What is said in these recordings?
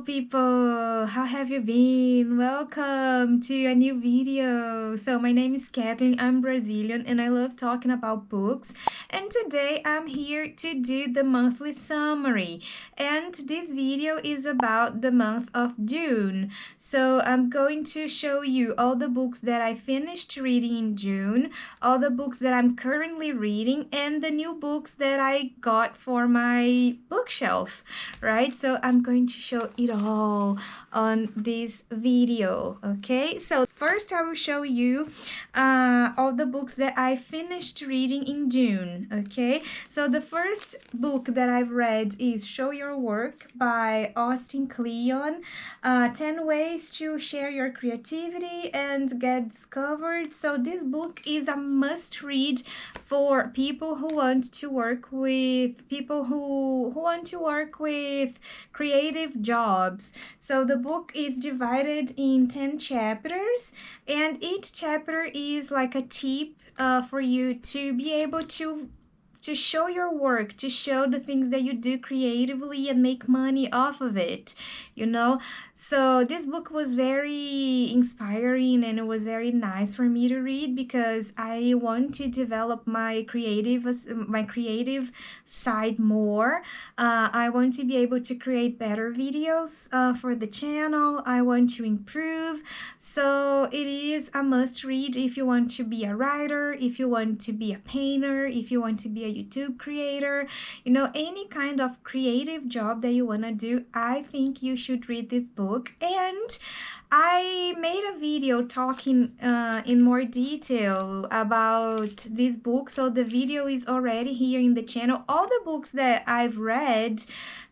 people, how have you been? Welcome to a new video. So my name is Kathleen, I'm Brazilian and I love talking about books, and today I'm here to do the monthly summary, and this video is about the month of June. So I'm going to show you all the books that I finished reading in June, all the books that I'm currently reading, and the new books that I got for my bookshelf, right? So I'm going to show it all on this video, okay? So first I will show you all the books that I finished reading in June, okay? So the first book that I've read is Show Your Work by Austin Kleon, 10 Ways to Share Your Creativity and Get Discovered. So this book is a must read for people who want to work with creative jobs. So the book is divided in 10 chapters, and each chapter is like a tip for you to be able to show your work, to show the things that you do creatively and make money off of it, you know? So this book was very inspiring and it was very nice for me to read because I want to develop my creative side more. I want to be able to create better videos for the channel. I want to improve. So it is a must read if you want to be a writer, if you want to be a painter, if you want to be a YouTube creator, you know, any kind of creative job that you want to do. I think you should read this book. And I made a video talking in more detail about this book, so the video is already here in the channel. All the books that I've read,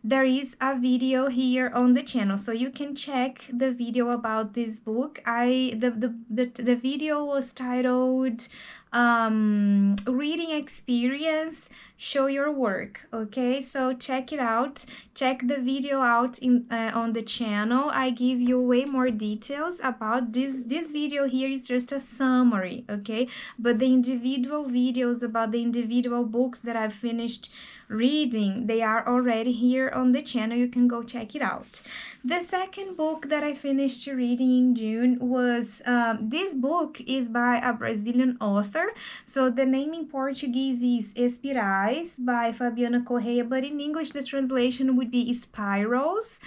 there is a video here on the channel, so you can check the video about this book. The video was titled Reading Experience, Show Your Work, okay? So check it out, check the video out on the channel. I give you way more details about this video. Here is just a summary, okay? But the individual videos about the individual books that I've finished reading, they are already here on the channel. You can go check it out. The second book that I finished reading in June was this book is by a Brazilian author. So the name in Portuguese is Espirais by Fabiana Correia, but in English the translation would be Spirals.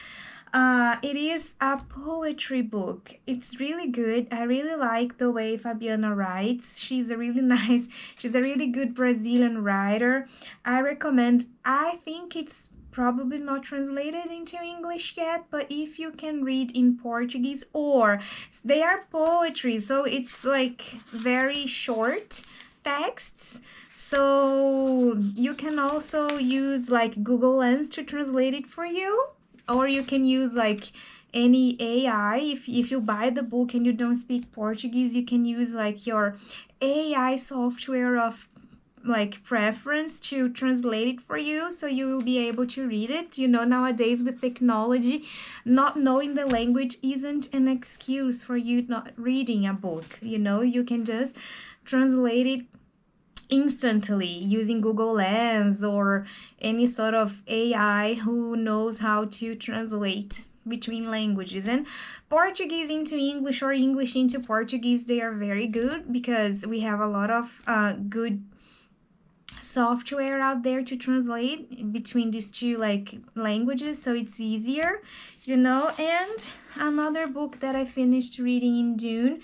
It is a poetry book. It's really good. I really like the way Fabiana writes. She's a really good Brazilian writer. I recommend. I think it's probably not translated into English yet, but if you can read in Portuguese, or they are poetry, so it's like very short texts. So you can also use like Google Lens to translate it for you, or you can use like any AI. If you buy the book and you don't speak Portuguese, you can use like your AI software of like preference to translate it for you, so you will be able to read it. You know, nowadays with technology, not knowing the language isn't an excuse for you not reading a book. You know, you can just translate it instantly using Google Lens or any sort of AI who knows how to translate between languages. And Portuguese into English or English into Portuguese, they are very good because we have a lot of good software out there to translate between these two like languages, so it's easier, you know. And another book that I finished reading in June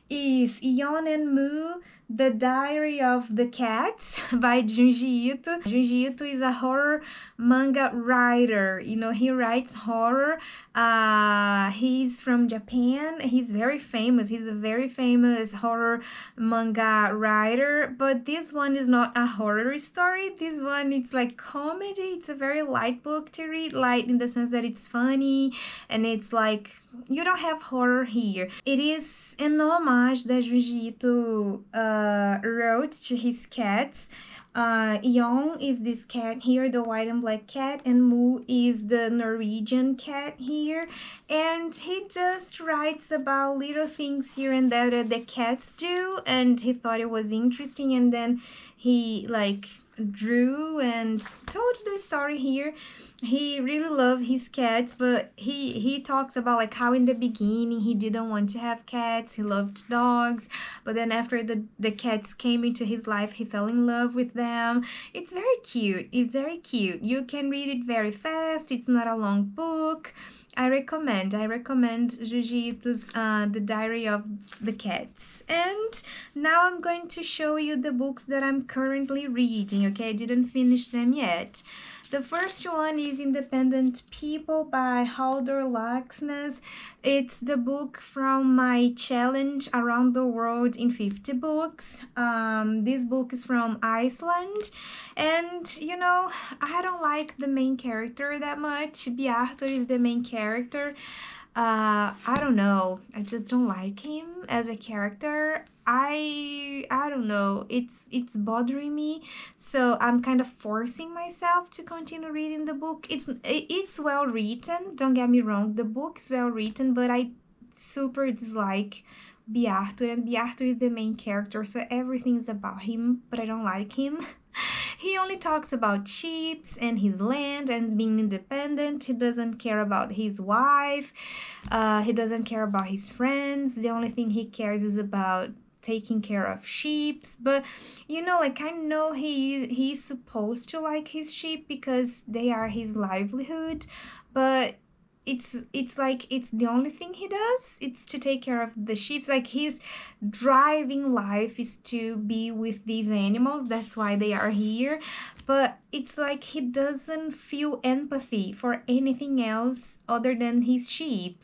is Yon and Moo, The Diary of the Cats by Junji Ito. Junji Ito is a horror manga writer. You know, he writes horror. He's from Japan. He's very famous. He's a very famous horror manga writer. But this one is not a horror story. This one, it's like comedy. It's a very light book to read. Light in the sense that it's funny and it's like, you don't have horror here. It is an homage that Junji Ito wrote to his cats. Yon is this cat here, the white and black cat, and Moo is the Norwegian cat here. And he just writes about little things here and there that the cats do, and he thought it was interesting, and then he like drew and told the story here. He really loved his cats, but he talks about like how in the beginning he didn't want to have cats. He loved dogs, but then after the cats came into his life, he fell in love with them. It's very cute. It's very cute. You can read it very fast. It's not a long book. I recommend Jiu-Jitsu's The Diary of the Cats. And now I'm going to show you the books that I'm currently reading, okay? I didn't finish them yet. The first one is Independent People by Halldor Laxness. It's the book from my challenge Around the World in 50 Books. This book is from Iceland. And, you know, I don't like the main character that much. Bjartur is the main character. I don't know. I just don't like him as a character. I don't know. It's bothering me. So I'm kind of forcing myself to continue reading the book. It's well written. Don't get me wrong. The book is well written, but I super dislike Bjartur, and Bjartur is the main character, so everything's about him, but I don't like him. He only talks about sheep and his land and being independent. He doesn't care about his wife. He doesn't care about his friends. The only thing he cares is about taking care of sheep. But you know, like, I know he's supposed to like his sheep because they are his livelihood, but it's like it's the only thing he does. It's to take care of the sheep. Like, his driving life is to be with these animals. That's why they are here. But it's like he doesn't feel empathy for anything else other than his sheep.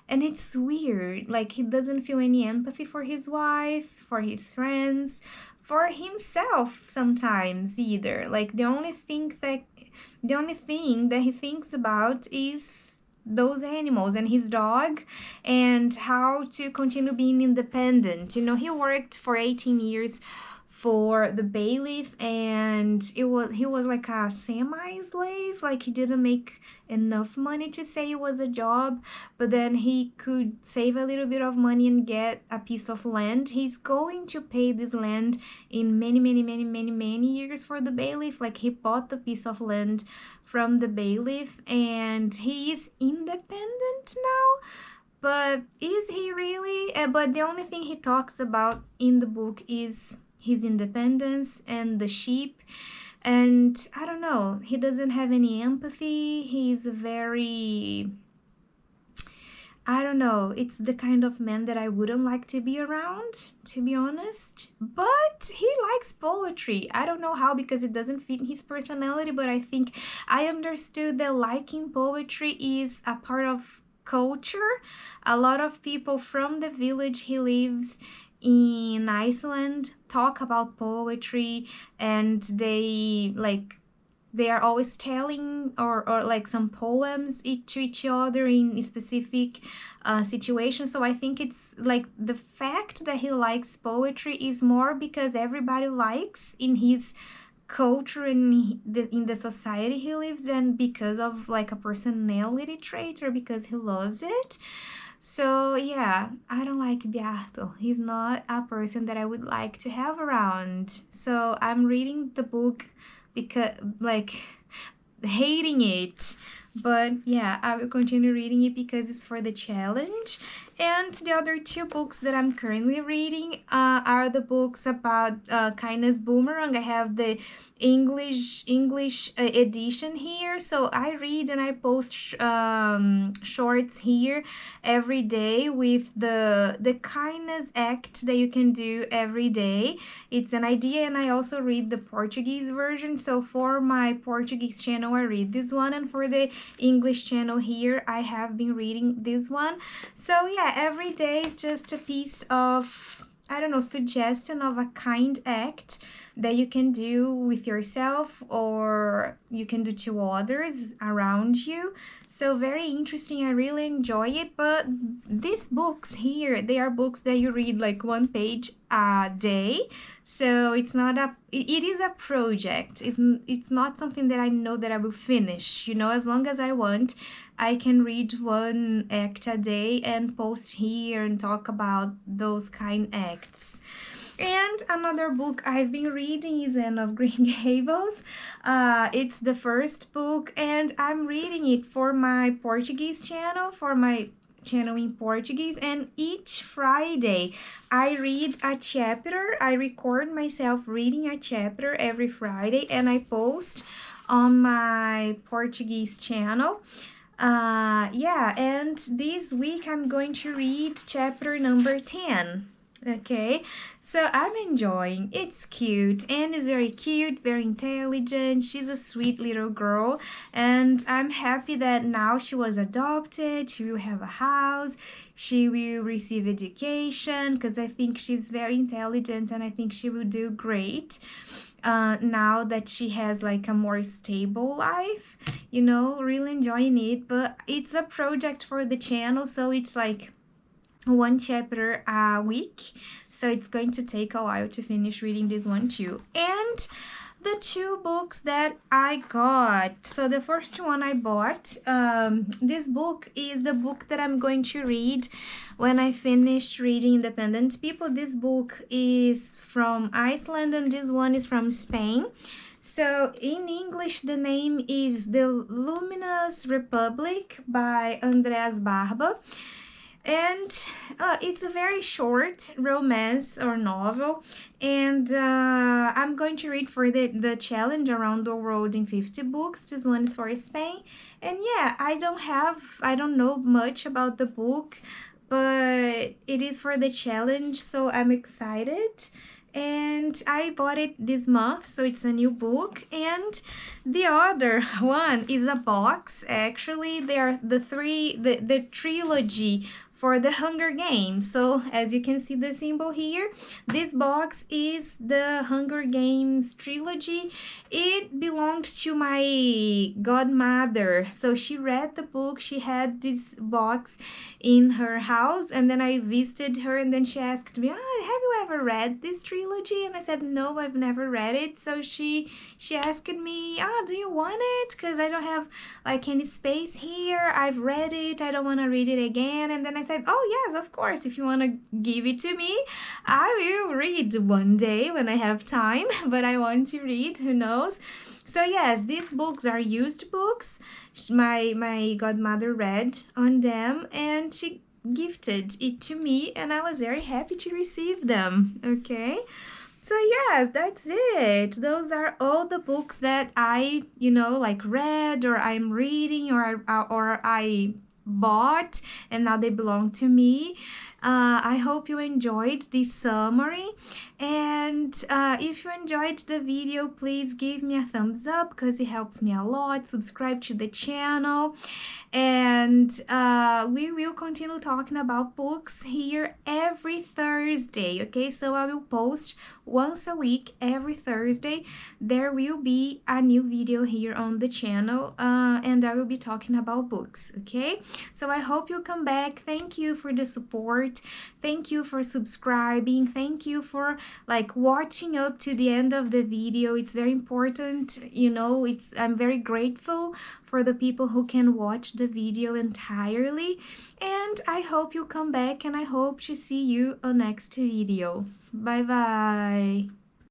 And it's weird. Like, he doesn't feel any empathy for his wife, for his friends, for himself sometimes either. Like, the only thing that he thinks about is those animals and his dog and how to continue being independent. You know, he worked for 18 years for the bailiff, and he was like a semi-slave. Like, he didn't make enough money to say it was a job, but then he could save a little bit of money and get a piece of land. He's going to pay this land in many years for the bailiff. Like, he bought the piece of land from the bailiff, and he is independent now. But is he really? But the only thing he talks about in the book is his independence and the sheep. And I don't know, he doesn't have any empathy. He's very, I don't know, it's the kind of man that I wouldn't like to be around, to be honest. But he likes poetry. I don't know how, because it doesn't fit his personality, but I think I understood that liking poetry is a part of culture. A lot of people from the village he lives in Iceland talk about poetry, and they are always telling or like some poems to each other in specific situations. So I think it's like the fact that he likes poetry is more because everybody likes in his culture and in the society he lives than because of like a personality trait or because he loves it. So yeah, I don't like Bjartur. He's not a person that I would like to have around. So I'm reading the book because, like, hating it. But yeah, I will continue reading it because it's for the challenge. And the other two books that I'm currently reading are the books about Kindness Boomerang. I have the English edition here, so I read and I post shorts here every day with the kindness act that you can do every day. It's an idea, and I also read the Portuguese version. So for my Portuguese channel, I read this one, and for the English channel here, I have been reading this one. So yeah, every day is just a piece of, I don't know, suggestion of a kind act that you can do with yourself or you can do to others around you. So very interesting. I really enjoy it. But these books here, they are books that you read like one page a day. So it's not it is a project. It's not something that I know that I will finish. You know, as long as I want, I can read one act a day and post here and talk about those kind acts. And another book I've been reading is Anne of Green Gables. It's the first book, and I'm reading it for my Portuguese channel, for my channel in Portuguese. And each Friday, I read a chapter. I record myself reading a chapter every Friday, and I post on my Portuguese channel. Yeah, and this week I'm going to read chapter number 10. Okay, so I'm enjoying. It's cute. Anne is very cute, very intelligent. She's a sweet little girl, and I'm happy that now she was adopted. She will have a house. She will receive education because I think she's very intelligent and I think she will do great. Now that she has like a more stable life, you know, really enjoying it. But it's a project for the channel, so it's like one chapter a week, so it's going to take a while to finish reading this one too. And the two books that I got. So the first one I bought, this book is the book that I'm going to read when I finish reading Independent People. This book is from Iceland and this one is from Spain. So in English, the name is The Luminous Republic by Andreas Barba. And it's a very short romance or novel, and I'm going to read for the challenge Around the World in 50 books. This one is for Spain. And yeah, I don't know much about the book, but it is for the challenge, so I'm excited. And I bought it this month, so it's a new book. And the other one is a box. Actually, they are the trilogy for the Hunger Games. So as you can see the symbol here, this box is the Hunger Games trilogy. It belonged to my godmother. So she read the book, she had this box in her house, and then I visited her, and then she asked me, have you ever read this trilogy? And I said, no, I've never read it. So she asked me, do you want it? Because I don't have like any space here. I've read it, I don't want to read it again. And then I said, oh yes, of course, if you want to give it to me, I will read one day when I have time. But I want to read, who knows. So yes, these books are used books. My godmother read on them and she gifted it to me, and I was very happy to receive them. Okay, so yes, that's it. Those are all the books that I, like read, or I'm reading, or I bought, and now they belong to me. I hope you enjoyed this summary, and if you enjoyed the video, please give me a thumbs up because it helps me a lot. Subscribe to the channel, and we will continue talking about books here every Thursday. Okay, so I will post once a week. Every Thursday there will be a new video here on the channel, and I will be talking about books. Okay, so I hope you come back. Thank you for the support. Thank you for subscribing. Thank you for watching up to the end of the video. It's very important, I'm very grateful for the people who can watch the video entirely, and I hope you come back, and I hope to see you on next video. Bye bye.